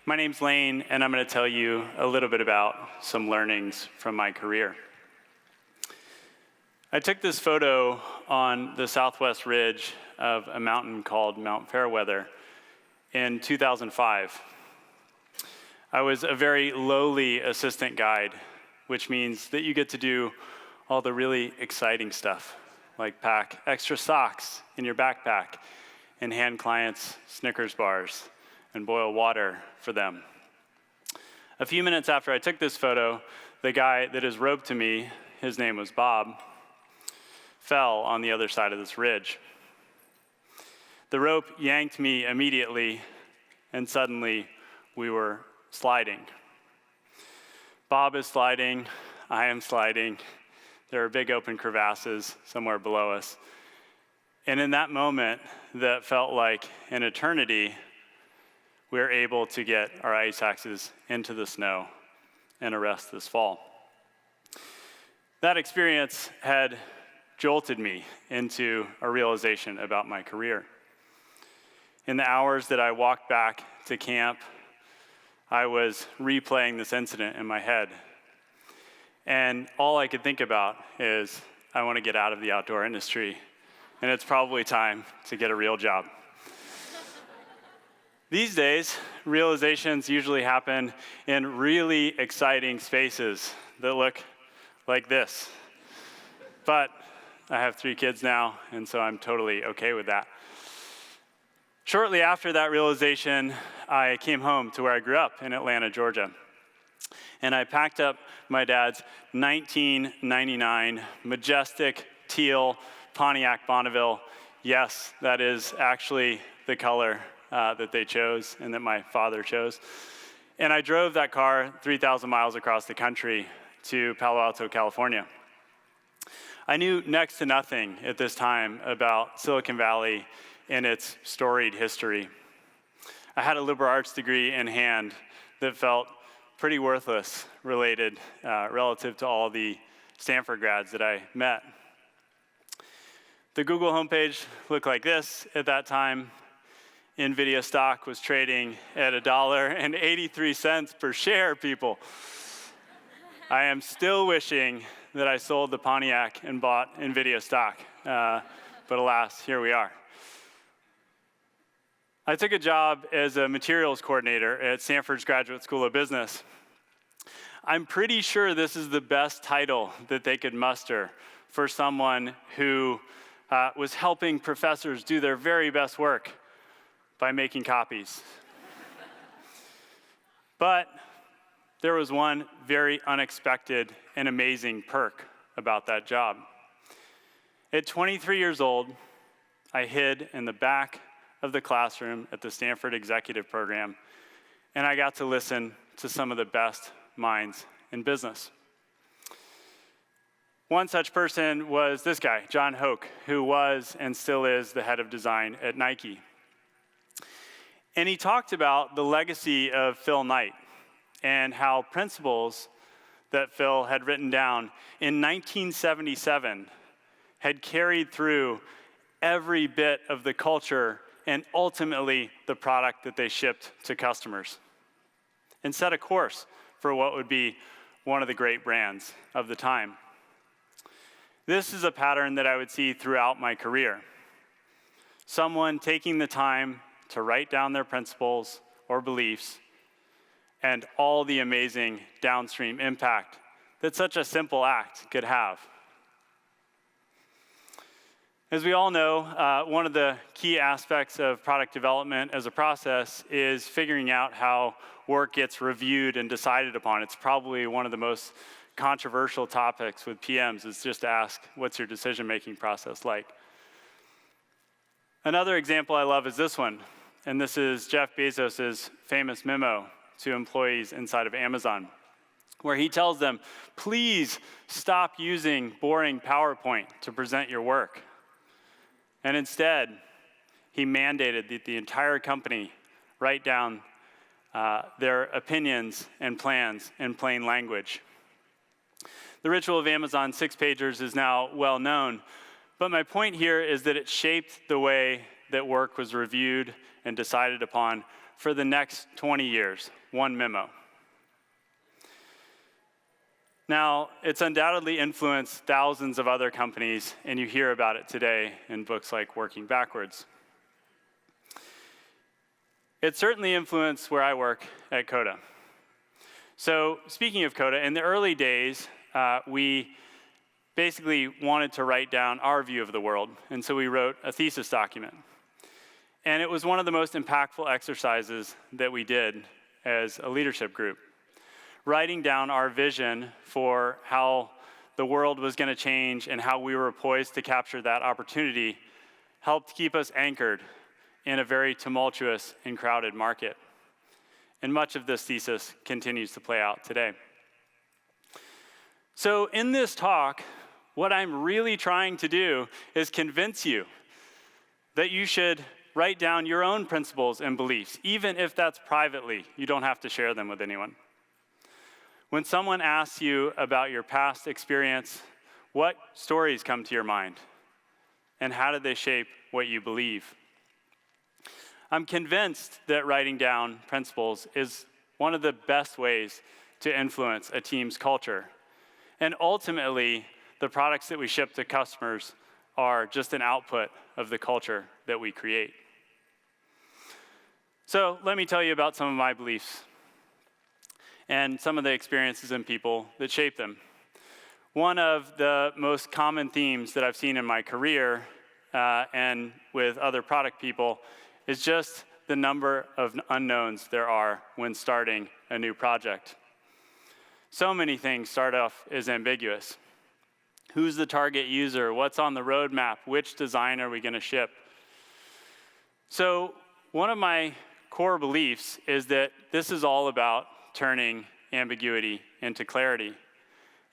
My name's Lane, and I'm going to tell you a little bit about some learnings from my career. I took this photo on the southwest ridge of a mountain called Mount Fairweather in 2005. I was a very lowly assistant guide, which means that you get to do all the really exciting stuff, like pack extra socks in your backpack and hand clients Snickers bars and boil water for them. A few minutes after I took this photo, the guy that is roped to me, his name was Bob, fell on the other side of this ridge. The rope yanked me immediately, and suddenly we were sliding. Bob is sliding, I am sliding. There are big open crevasses somewhere below us. And in that moment that felt like an eternity, we were able to get our ice axes into the snow and arrest this fall. That experience had jolted me into a realization about my career. In the hours that I walked back to camp, I was replaying this incident in my head. And all I could think about is, I want to get out of the outdoor industry, and it's probably time to get a real job. These days, realizations usually happen in really exciting spaces that look like this. But I have 3 kids now, and so I'm totally okay with that. Shortly after that realization, I came home to where I grew up in Atlanta, Georgia. And I packed up my dad's 1999 majestic teal Pontiac Bonneville. Yes, that is actually the color that they chose and that my father chose. And I drove that car 3,000 miles across the country to Palo Alto, California. I knew next to nothing at this time about Silicon Valley and its storied history. I had a liberal arts degree in hand that felt pretty worthless relative to all the Stanford grads that I met. The Google homepage looked like this at that time. NVIDIA stock was trading at $1.83 per share, people. I am still wishing that I sold the Pontiac and bought NVIDIA stock, but alas, here we are. I took a job as a materials coordinator at Stanford's Graduate School of Business. I'm pretty sure this is the best title that they could muster for someone who was helping professors do their very best work by making copies. But there was one very unexpected and amazing perk about that job. At 23 years old, I hid in the back of the classroom at the Stanford Executive Program, and I got to listen to some of the best minds in business. One such person was this guy, John Hoke, who was and still is the head of design at Nike. And he talked about the legacy of Phil Knight and how principles that Phil had written down in 1977 had carried through every bit of the culture and ultimately the product that they shipped to customers, and set a course for what would be one of the great brands of the time. This is a pattern that I would see throughout my career. Someone taking the time to write down their principles or beliefs and all the amazing downstream impact that such a simple act could have. As we all know, one of the key aspects of product development as a process is figuring out how work gets reviewed and decided upon. It's probably one of the most controversial topics with PMs, is just to ask, what's your decision-making process like? Another example I love is this one, and this is Jeff Bezos' famous memo to employees inside of Amazon, where he tells them, please stop using boring PowerPoint to present your work. And instead, he mandated that the entire company write down their opinions and plans in plain language. The ritual of Amazon 6-pagers is now well known, but my point here is that it shaped the way that work was reviewed and decided upon for the next 20 years, one memo. Now, it's undoubtedly influenced thousands of other companies, and you hear about it today in books like Working Backwards. It certainly influenced where I work at Coda. So speaking of Coda, in the early days, we basically wanted to write down our view of the world, and so we wrote a thesis document. And it was one of the most impactful exercises that we did as a leadership group. Writing down our vision for how the world was going to change and how we were poised to capture that opportunity helped keep us anchored in a very tumultuous and crowded market. And much of this thesis continues to play out today. So in this talk, what I'm really trying to do is convince you that you should write down your own principles and beliefs, even if that's privately. You don't have to share them with anyone. When someone asks you about your past experience, what stories come to your mind? And how do they shape what you believe? I'm convinced that writing down principles is one of the best ways to influence a team's culture. And ultimately, the products that we ship to customers are just an output of the culture that we create. So let me tell you about some of my beliefs and some of the experiences in people that shape them. One of the most common themes that I've seen in my career and with other product people is just the number of unknowns there are when starting a new project. So many things start off as ambiguous. Who's the target user? What's on the roadmap? Which design are we going to ship? So one of my core beliefs is that this is all about turning ambiguity into clarity.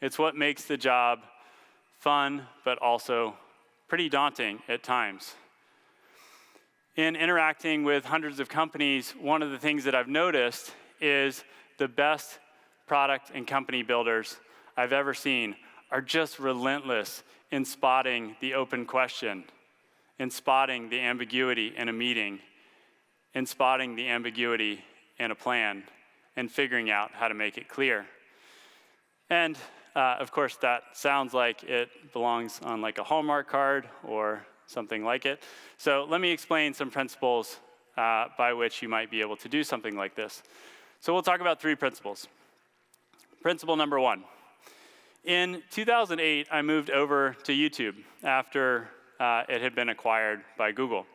It's what makes the job fun, but also pretty daunting at times. In interacting with hundreds of companies, one of the things that I've noticed is the best product and company builders I've ever seen are just relentless in spotting the open question, in spotting the ambiguity in a meeting, in spotting the ambiguity in a plan, and figuring out how to make it clear. And of course, that sounds like it belongs on like a Hallmark card or something like it. So let me explain some principles by which you might be able to do something like this. So we'll talk about 3 principles. Principle number 1. In 2008, I moved over to YouTube after it had been acquired by Google.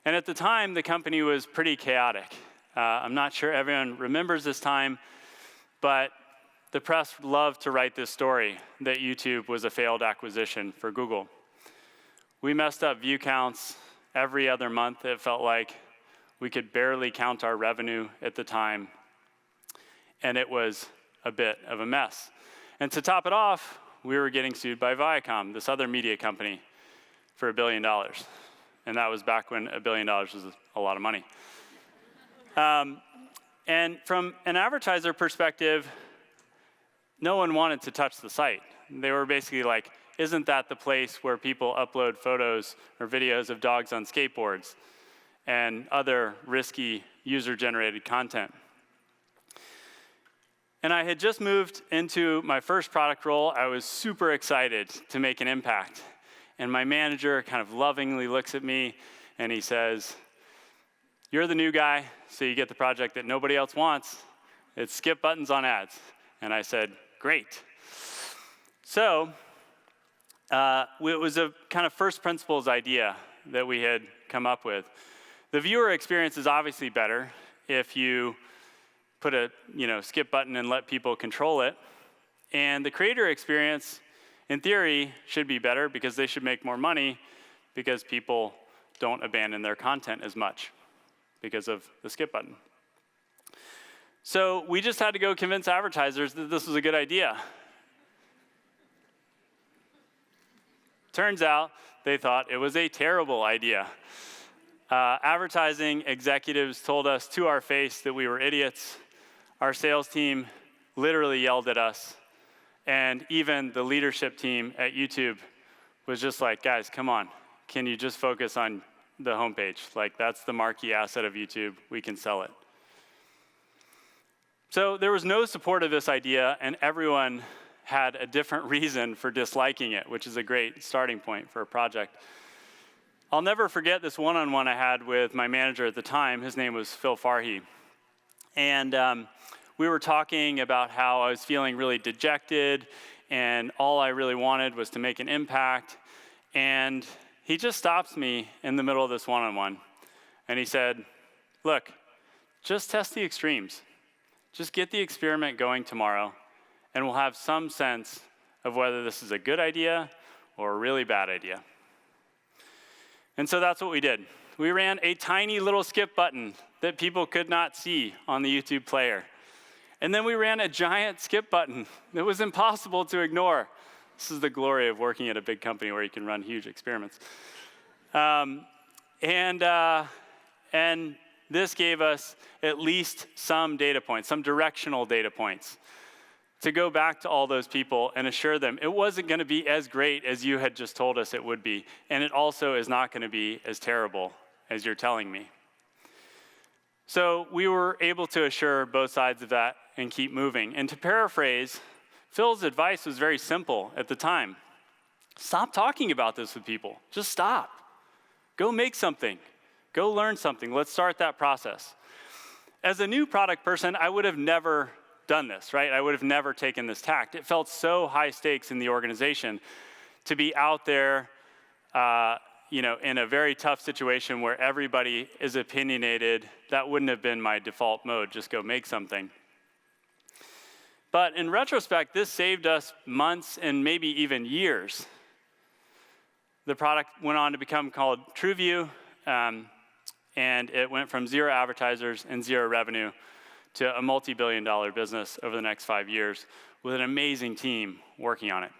And at the time, the company was pretty chaotic. I'm not sure everyone remembers this time, but the press loved to write this story that YouTube was a failed acquisition for Google. We messed up view counts every other month. It felt like we could barely count our revenue at the time, and it was a bit of a mess. And to top it off, we were getting sued by Viacom, this other media company, for $1 billion. And that was back when $1 billion was a lot of money. And from an advertiser perspective, no one wanted to touch the site. They were basically like, isn't that the place where people upload photos or videos of dogs on skateboards and other risky user-generated content? And I had just moved into my first product role. I was super excited to make an impact. And my manager kind of lovingly looks at me and he says, "You're the new guy, so you get the project that nobody else wants. It's skip buttons on ads." And I said, "Great." So it was a kind of first principles idea that we had come up with. The viewer experience is obviously better if you put a skip button and let people control it. And the creator experience, in theory, should be better because they should make more money because people don't abandon their content as much because of the skip button. So we just had to go convince advertisers that this was a good idea. Turns out they thought it was a terrible idea. Advertising executives told us to our face that we were idiots. Our sales team literally yelled at us. And even the leadership team at YouTube was just like, "Guys, come on. Can you just focus on the homepage. Like, that's the marquee asset of YouTube. We can sell it. So there was no support of this idea, and everyone had a different reason for disliking it, which is a great starting point for a project. I'll never forget this one-on-one I had with my manager at the time. His name was Phil Farhi. And we were talking about how I was feeling really dejected, and all I really wanted was to make an impact. And he just stops me in the middle of this one-on-one, and he said, look, just test the extremes. Just get the experiment going tomorrow, and we'll have some sense of whether this is a good idea or a really bad idea. And so that's what we did. We ran a tiny little skip button that people could not see on the YouTube player. And then we ran a giant skip button that was impossible to ignore. This is the glory of working at a big company where you can run huge experiments. And this gave us at least some data points, some directional data points, to go back to all those people and assure them it wasn't going to be as great as you had just told us it would be, and it also is not going to be as terrible as you're telling me. So we were able to assure both sides of that and keep moving. And to paraphrase, Phil's advice was very simple at the time. Stop talking about this with people. Just stop. Go make something. Go learn something. Let's start that process. As a new product person, I would have never done this, right? I would have never taken this tact. It felt so high stakes in the organization to be out there, in a very tough situation where everybody is opinionated. That wouldn't have been my default mode. Just go make something. But in retrospect, this saved us months and maybe even years. The product went on to become called TrueView, and it went from 0 advertisers and 0 revenue to a multi-billion-dollar business over the next 5 years with an amazing team working on it.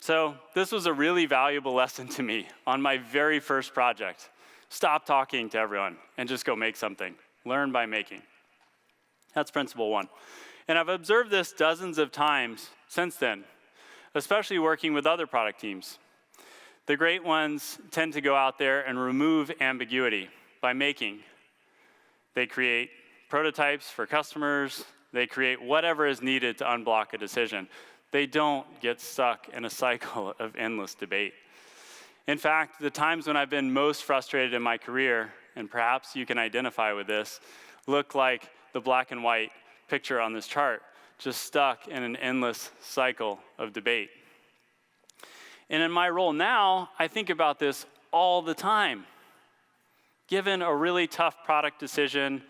So this was a really valuable lesson to me on my very first project. Stop talking to everyone and just go make something. Learn by making. That's principle 1. And I've observed this dozens of times since then, especially working with other product teams. The great ones tend to go out there and remove ambiguity by making. They create prototypes for customers. They create whatever is needed to unblock a decision. They don't get stuck in a cycle of endless debate. In fact, the times when I've been most frustrated in my career, and perhaps you can identify with this, look like the black and white picture on this chart, just stuck in an endless cycle of debate. And in my role now, I think about this all the time. Given a really tough product decision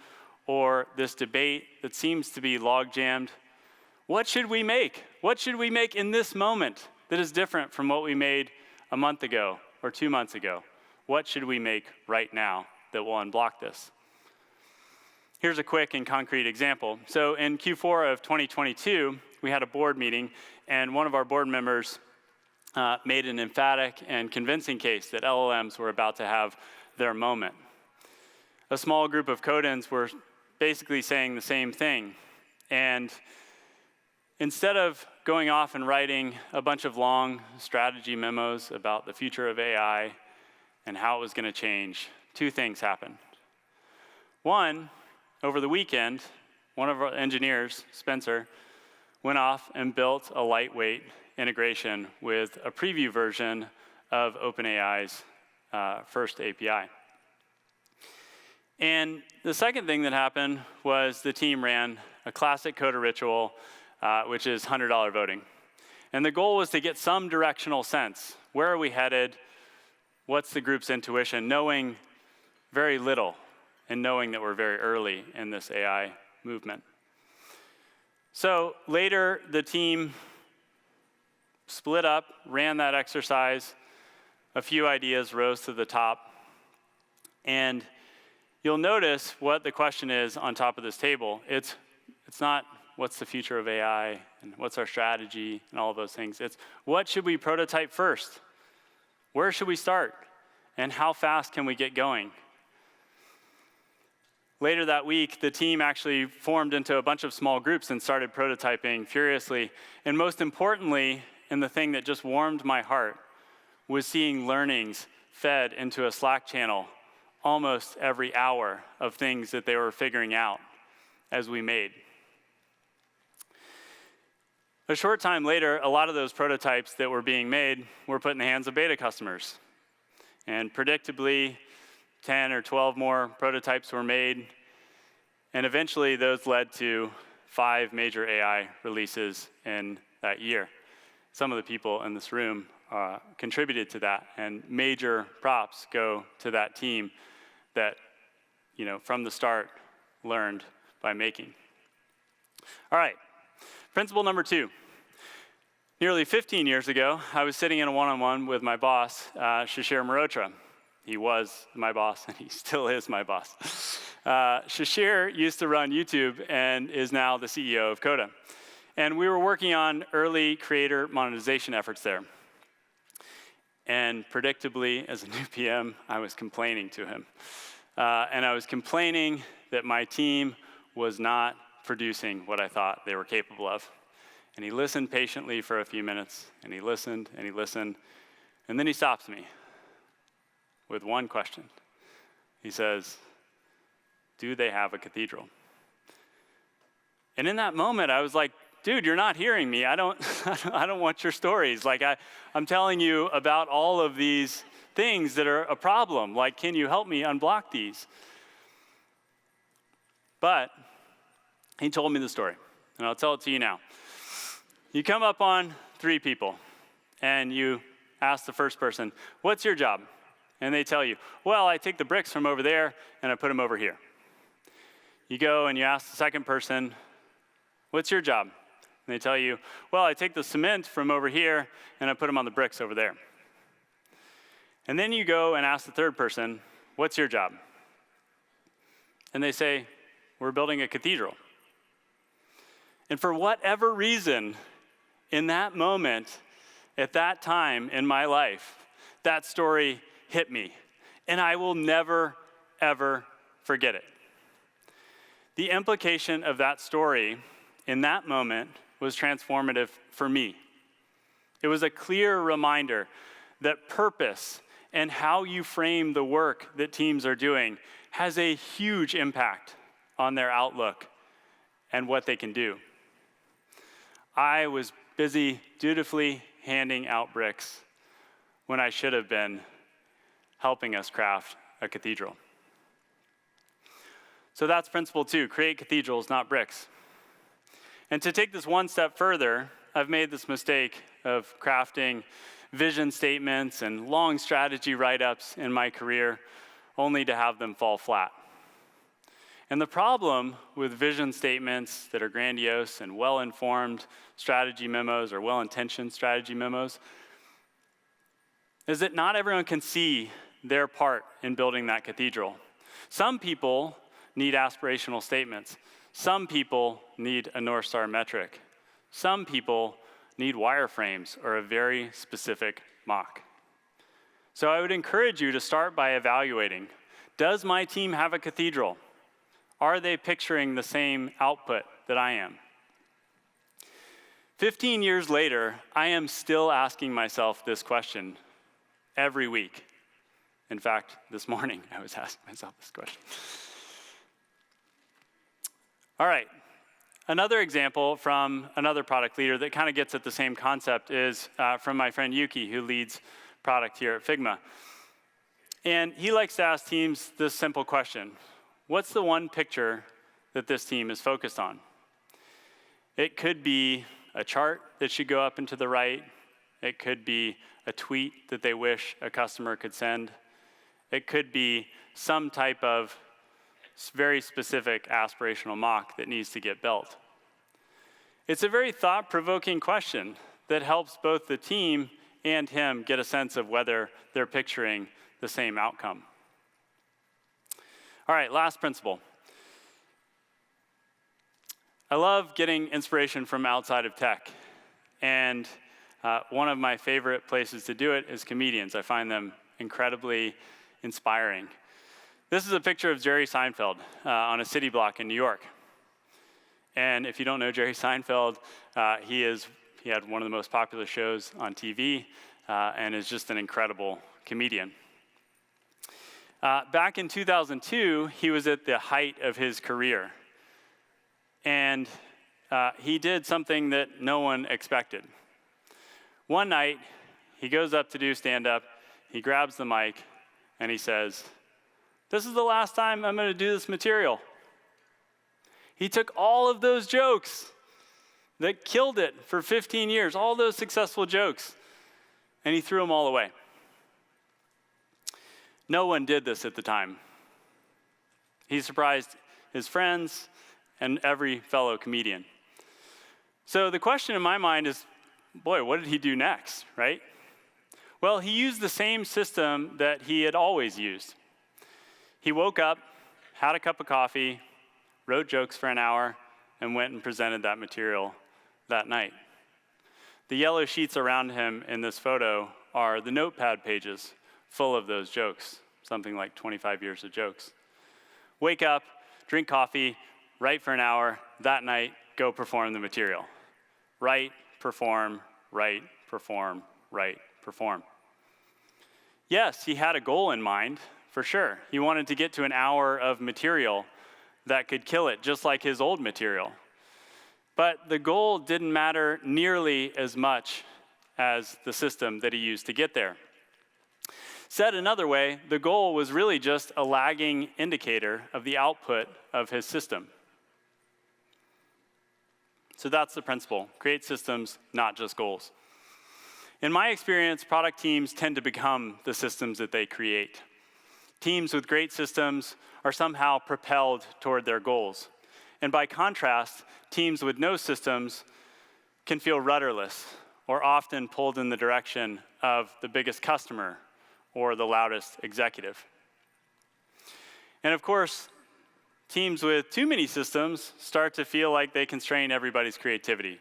or this debate that seems to be log-jammed, what should we make? What should we make in this moment that is different from what we made a month ago or 2 months ago? What should we make right now that will unblock this? Here's a quick and concrete example. So in Q4 of 2022, we had a board meeting, and one of our board members made an emphatic and convincing case that LLMs were about to have their moment. A small group of Codans were basically saying the same thing. And instead of going off and writing a bunch of long strategy memos about the future of AI and how it was going to change, 2 things happened. One, over the weekend, one of our engineers, Spencer, went off and built a lightweight integration with a preview version of OpenAI's first API. And the second thing that happened was the team ran a classic Coda ritual, which is $100 voting. And the goal was to get some directional sense. Where are we headed? What's the group's intuition? Knowing very little and knowing that we're very early in this AI movement. So later, the team split up, ran that exercise. A few ideas rose to the top. And you'll notice what the question is on top of this table. It's not what's the future of AI and what's our strategy and all of those things. It's what should we prototype first? Where should we start? And how fast can we get going? Later that week, the team actually formed into a bunch of small groups and started prototyping furiously. And most importantly, and the thing that just warmed my heart, was seeing learnings fed into a Slack channel almost every hour of things that they were figuring out as we made. A short time later, a lot of those prototypes that were being made were put in the hands of beta customers. And predictably, 10 or 12 more prototypes were made. And eventually, those led to 5 major AI releases in that year. Some of the people in this room contributed to that, and major props go to that team that, from the start, learned by making. All right, principle number 2. Nearly 15 years ago, I was sitting in a one-on-one with my boss, Shashir Mehrotra. He was my boss, and he still is my boss. Shashir used to run YouTube and is now the CEO of Coda. And we were working on early creator monetization efforts there. And predictably, as a new PM, I was complaining to him. And I was complaining that my team was not producing what I thought they were capable of. And he listened patiently for a few minutes, and he listened, and then he stops me with one question. He says, "Do they have a cathedral?" And in that moment, I was like, dude, you're not hearing me. I don't want your stories. Like, I'm telling you about all of these things that are a problem. Like, can you help me unblock these? But he told me the story, and I'll tell it to you now. You come up on 3 people, and you ask the first person, "What's your job?" And they tell you, "Well, I take the bricks from over there, and I put them over here." You go and you ask the second person, "What's your job?" And they tell you, "Well, I take the cement from over here, and I put them on the bricks over there." And then you go and ask the third person, "What's your job?" And they say, "We're building a cathedral." And for whatever reason, in that moment, at that time in my life, that story hit me. And I will never, ever forget it. The implication of that story in that moment was transformative for me. It was a clear reminder that purpose and how you frame the work that teams are doing has a huge impact on their outlook and what they can do. I was busy dutifully handing out bricks when I should have been helping us craft a cathedral. So that's principle 2, create cathedrals, not bricks. And to take this one step further, I've made this mistake of crafting vision statements and long strategy write-ups in my career, only to have them fall flat. And the problem with vision statements that are grandiose and well-informed strategy memos or well-intentioned strategy memos is that not everyone can see their part in building that cathedral. Some people need aspirational statements. Some people need a North Star metric. Some people need wireframes or a very specific mock. So I would encourage you to start by evaluating, does my team have a cathedral? Are they picturing the same output that I am? 15 years later, I am still asking myself this question every week. In fact, this morning, I was asking myself this question. All right, another example from another product leader that kind of gets at the same concept is from my friend Yuki, who leads product here at Figma. And he likes to ask teams this simple question: what's the one picture that this team is focused on? It could be a chart that should go up and to the right. It could be a tweet that they wish a customer could send. It could be some type of very specific aspirational mock that needs to get built. It's a very thought-provoking question that helps both the team and him get a sense of whether they're picturing the same outcome. All right, last principle. I love getting inspiration from outside of tech. And one of my favorite places to do it is comedians. I find them incredibly inspiring. This is a picture of Jerry Seinfeld on a city block in New York. And if you don't know Jerry Seinfeld, he had one of the most popular shows on TV. and is just an incredible comedian. Back in 2002, he was at the height of his career. And he did something that no one expected. One night, he goes up to do stand-up, he grabs the mic, and he says, "This is the last time I'm going to do this material." He took all of those jokes that killed it for 15 years, all those successful jokes, and he threw them all away. No one did this at the time. He surprised his friends and every fellow comedian. So the question in my mind is, boy, what did he do next, right? Well, he used the same system that he had always used. He woke up, had a cup of coffee, wrote jokes for an hour, and went and presented that material that night. The yellow sheets around him in this photo are the notepad pages full of those jokes, something like 25 years of jokes. Wake up, drink coffee, write for an hour, that night, go perform the material. Write, perform, write, perform, write, perform. Yes, he had a goal in mind, for sure. He wanted to get to an hour of material that could kill it, just like his old material. But the goal didn't matter nearly as much as the system that he used to get there. Said another way, the goal was really just a lagging indicator of the output of his system. So that's the principle. Create systems, not just goals. In my experience, product teams tend to become the systems that they create. Teams with great systems are somehow propelled toward their goals. And by contrast, teams with no systems can feel rudderless or often pulled in the direction of the biggest customer or the loudest executive. And of course, teams with too many systems start to feel like they constrain everybody's creativity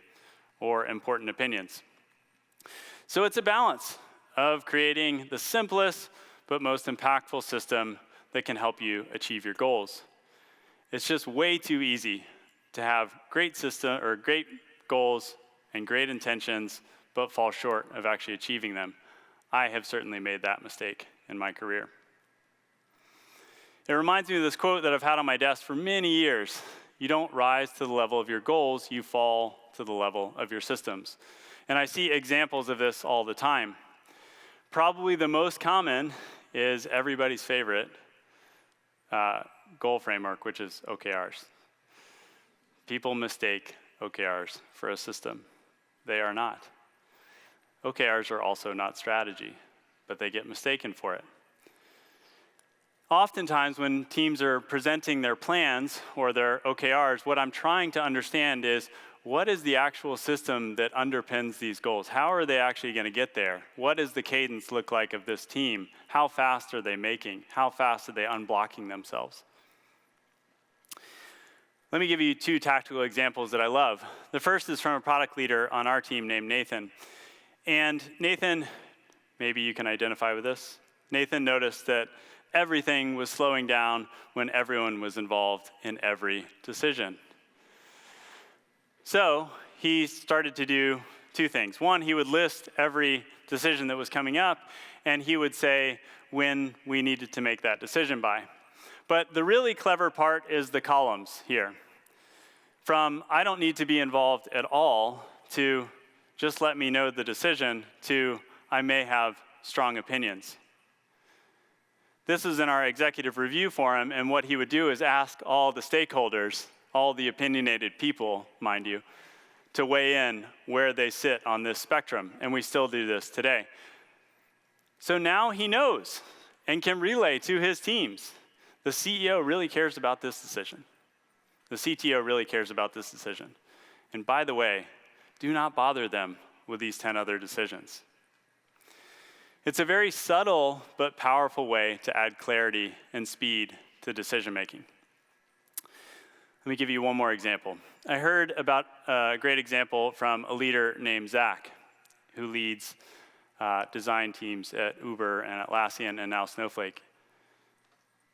or important opinions. So it's a balance of creating the simplest but most impactful system that can help you achieve your goals. It's just way too easy to have great system or great goals and great intentions, but fall short of actually achieving them. I have certainly made that mistake in my career. It reminds me of this quote that I've had on my desk for many years. You don't rise to the level of your goals, you fall to the level of your systems. And I see examples of this all the time. Probably the most common is everybody's favorite goal framework, which is OKRs. People mistake OKRs for a system. They are not. OKRs are also not strategy, but they get mistaken for it. Oftentimes when teams are presenting their plans or their OKRs, what I'm trying to understand is, what is the actual system that underpins these goals? How are they actually going to get there? What does the cadence look like of this team? How fast are they making? How fast are they unblocking themselves? Let me give you two tactical examples that I love. The first is from a product leader on our team named Nathan. And Nathan, maybe you can identify with this. Nathan noticed that everything was slowing down when everyone was involved in every decision. So he started to do two things. One, he would list every decision that was coming up, and he would say when we needed to make that decision by. But the really clever part is the columns here. From I don't need to be involved at all to just let me know the decision to I may have strong opinions. This is in our executive review forum, and what he would do is ask all the stakeholders, all the opinionated people, mind you, to weigh in where they sit on this spectrum, and we still do this today. So now he knows and can relay to his teams. The CEO really cares about this decision. The CTO really cares about this decision. And by the way, do not bother them with these 10 other decisions. It's a very subtle but powerful way to add clarity and speed to decision making. Let me give you one more example. I heard about a great example from a leader named Zach, who leads design teams at Uber and Atlassian and now Snowflake.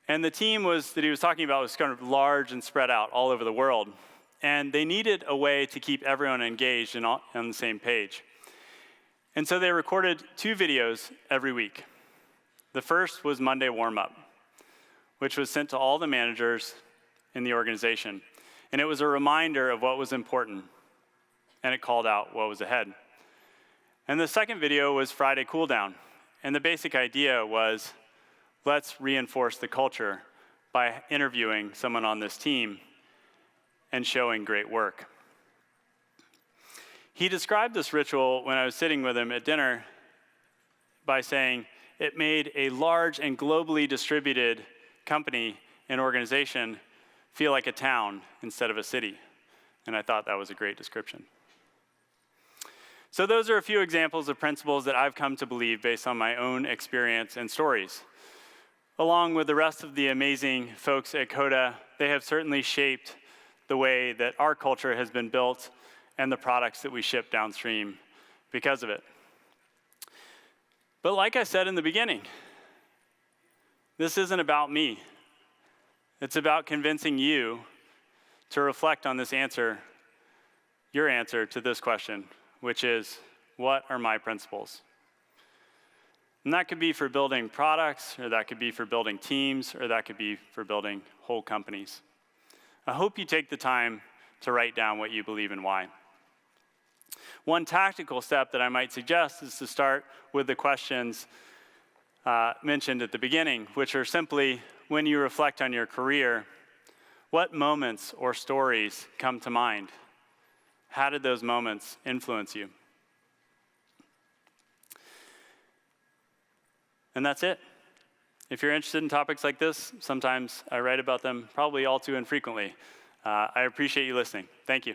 And the team that he was talking about was kind of large and spread out all over the world. And they needed a way to keep everyone engaged and on the same page. And so they recorded 2 videos every week. The first was Monday warm-up, which was sent to all the managers in the organization. And it was a reminder of what was important, and it called out what was ahead. And the second video was Friday cool down. And the basic idea was, let's reinforce the culture by interviewing someone on this team and showing great work. He described this ritual when I was sitting with him at dinner by saying it made a large and globally distributed company and organization feel like a town instead of a city. And I thought that was a great description. So those are a few examples of principles that I've come to believe based on my own experience and stories. Along with the rest of the amazing folks at Coda, they have certainly shaped the way that our culture has been built and the products that we ship downstream because of it. But like I said in the beginning, this isn't about me. It's about convincing you to reflect on this answer, your answer to this question, which is, what are my principles? And that could be for building products, or that could be for building teams, or that could be for building whole companies. I hope you take the time to write down what you believe and why. One tactical step that I might suggest is to start with the questions mentioned at the beginning, which are simply, when you reflect on your career, what moments or stories come to mind? How did those moments influence you? And that's it. If you're interested in topics like this, sometimes I write about them, probably all too infrequently. I appreciate you listening. Thank you.